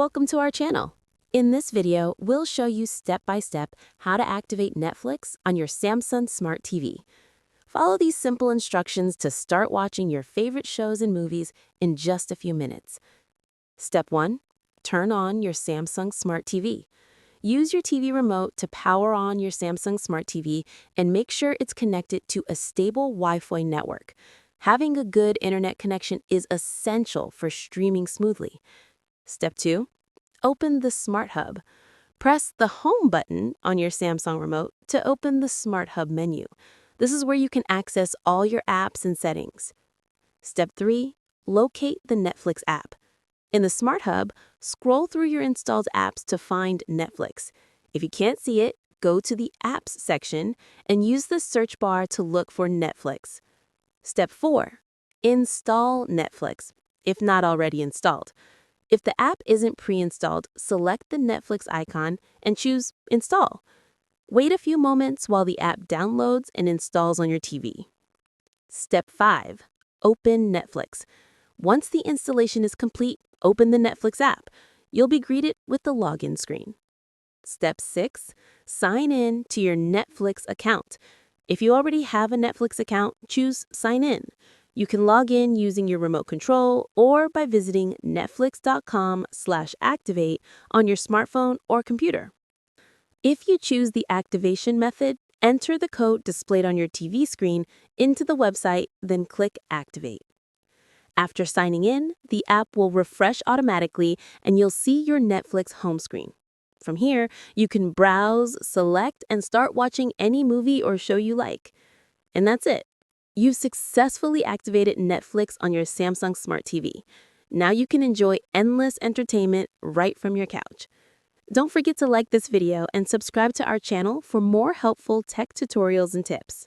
Welcome to our channel. In this video, we'll show you step-by-step how to activate Netflix on your Samsung Smart TV. Follow these simple instructions to start watching your favorite shows and movies in just a few minutes. Step 1. Turn on your Samsung Smart TV. Use your TV remote to power on your Samsung Smart TV and make sure it's connected to a stable Wi-Fi network. Having a good internet connection is essential for streaming smoothly. Step 2. Open the Smart Hub. Press the Home button on your Samsung remote to open the Smart Hub menu. This is where you can access all your apps and settings. Step 3. Locate the Netflix app. In the Smart Hub, scroll through your installed apps to find Netflix. If you can't see it, go to the Apps section and use the search bar to look for Netflix. Step 4. Install Netflix, if not already installed. If the app isn't pre-installed, select the Netflix icon and choose Install. Wait a few moments while the app downloads and installs on your TV. Step 5. Open Netflix. Once the installation is complete, open the Netflix app. You'll be greeted with the login screen. Step 6. Sign in to your Netflix account. If you already have a Netflix account, choose Sign In. You can log in using your remote control or by visiting netflix.com/activate on your smartphone or computer. If you choose the activation method, enter the code displayed on your TV screen into the website, then click Activate. After signing in, the app will refresh automatically and you'll see your Netflix home screen. From here, you can browse, select, and start watching any movie or show you like. And that's it. You've successfully activated Netflix on your Samsung Smart TV. Now you can enjoy endless entertainment right from your couch. Don't forget to like this video and subscribe to our channel for more helpful tech tutorials and tips.